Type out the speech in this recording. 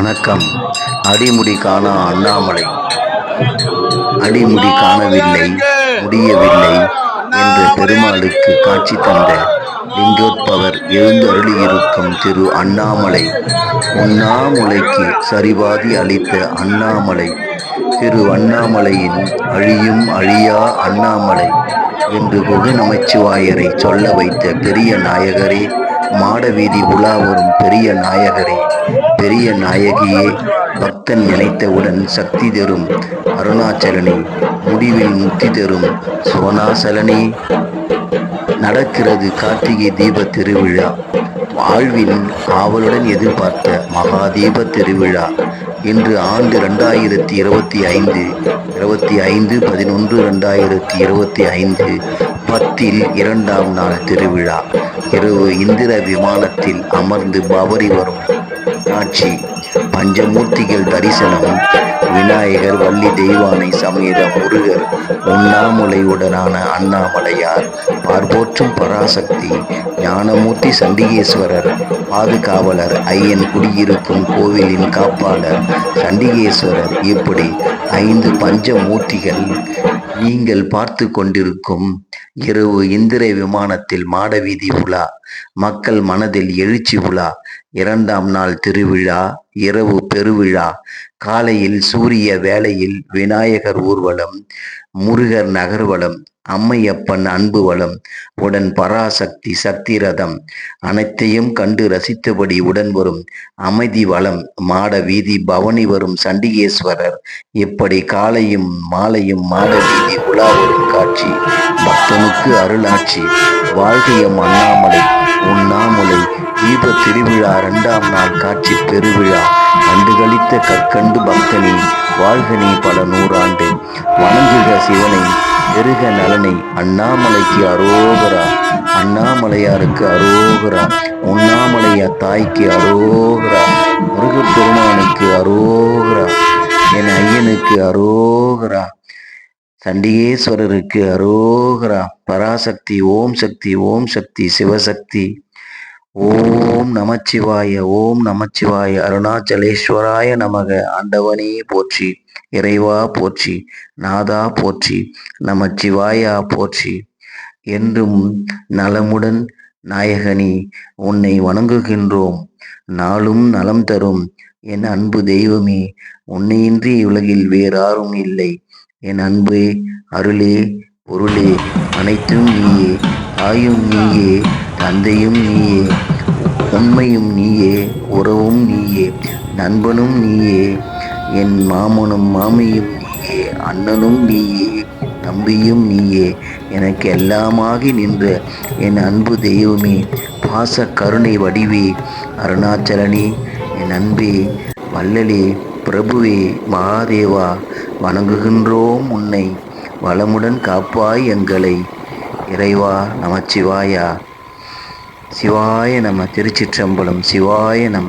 வணக்கம். அடிமுடி காணா அண்ணாமலை. அடிமுடி காணவில்லை, முடியவில்லை என்ற பெருமாளுக்கு காட்சி தந்த லிங்கோத்பவர் எழுந்தருளியிருக்கும் திரு அண்ணாமலை. உண்ணாமுலைக்கு சரிபாதி அளித்த அண்ணாமலை. திரு அண்ணாமலையின் அழியும் அழியா அண்ணாமலை என்று குக நமச்சிவாயரை சொல்ல வைத்த பெரிய நாயகரே, மாடவீதி உலா வரும் பெரிய நாயகரே, பெரிய நாயகியே, பக்தன் நினைத்தவுடன் சக்தி தரும் அருணாச்சலனே, முடிவில் முக்தி தரும் சோனாசலனே. நடக்கிறது கார்த்திகை தீப திருவிழா. வாழ்வின் ஆவலுடன் எதிர்பார்த்த மகாதீப திருவிழா. இன்று ஆண்டு 2025 11/11/2025 10 2ஆம் நாள் திருவிழா. இரவு இந்திர விமானத்தில் அமர்ந்து பவரி வரும் காட்சி. பஞ்சமூர்த்திகள் தரிசனம். விநாயகர், வள்ளி தெய்வானை சமேத முருகர், உண்ணாமுலையுடனான அண்ணாமலையார், பார்போற்றும் பராசக்தி, ஞானமூர்த்தி சண்டிகேஸ்வரர், பாதுகாவலர், ஐயன் குடியிருக்கும் கோவிலின் காப்பாளர் சண்டிகேஸ்வரர், இப்படி 5 பஞ்சமூர்த்திகள். நீங்கள் பார்த்து கொண்டிருக்கும் இரவு இந்திர விமானத்தில் மாடவீதி உலா. மக்கள் மனதில் எழுச்சி உலா. 2ஆம் நாள் திருவிழா. இரவு பெருவிழா. காலையில் சூரிய வேளையில் விநாயகர் ஊர்வலம், முருகர் நகர்வலம், அம்மையப்பன் அன்பு வளம், உடன் பராசக்தி சக்தி ரதம், அனைத்தையும் கண்டு ரசித்தபடி உடன் வரும் அமைதி வளம், மாட வீதி பவனி வரும் சண்டிகேஸ்வரர். இப்படி காலையும் மாலையும் மாட வீதி உலா வரும் காட்சி. பக்தனுக்கு அருளாட்சி. வாழ்கையம் அண்ணாமலை. உண்ணாமுலை தீப திருவிழா 2ஆம் நாள் காட்சி பெருவிழா. கண்டுகளித்த கற்கண்டு பக்தனே, வாழ்கனே பல நூறாண்டு. வணங்குக சிவனை, பெருக நலனை. அண்ணாமலைக்கு அரோகரா, அண்ணாமலையாருக்கு அரோகரா, உண்ணாமலையா தாய்க்கு அரோகரா, முருகப்பெருமானுக்கு அரோகரா, என் ஐயனுக்கு அரோகரா, சண்டிகேஸ்வரருக்கு அரோகரா, பராசக்தி ஓம் சக்தி, ஓம் சக்தி சிவசக்தி. ஓம் நமச்சிவாய, ஓம் நமச்சிவாய, அருணாச்சலேஸ்வராய நமக. ஆண்டவனே போற்றி, இறைவா போற்றி, நாதா போற்றி, நமச்சிவாயா போற்றி. என்றும் நலமுடன் நாயகனே, உன்னை வணங்குகின்றோம். நாளும் நலம் தரும் என் அன்பு தெய்வமே, உன்னையின்றி உலகில் வேறாரும் இல்லை. என் அன்பே, அருளே, பொருளே, அனைத்தும் நீயே. தாயும் நீயே, தந்தையும் நீயே, உண்மையும் நீயே, உறவும் நீயே, நண்பனும் நீயே, என் மாமனும் மாமியும் நீயே, அண்ணனும் நீயே, தம்பியும் நீயே, எனக்கு எல்லாமாகி நின்ற என் அன்பு தெய்வமே, பாச கருணை வடிவே, அருணாச்சலனே, என் அன்பே, வள்ளலே, பிரபுவே, மகாதேவா, வணங்குகின்றோம் உன்னை. வளமுடன் காப்பாய் எங்களை. இறைவா நமச்சிவாயா. சிவாய நம. திருச்சிற்றம்பலம். சிவாய நம.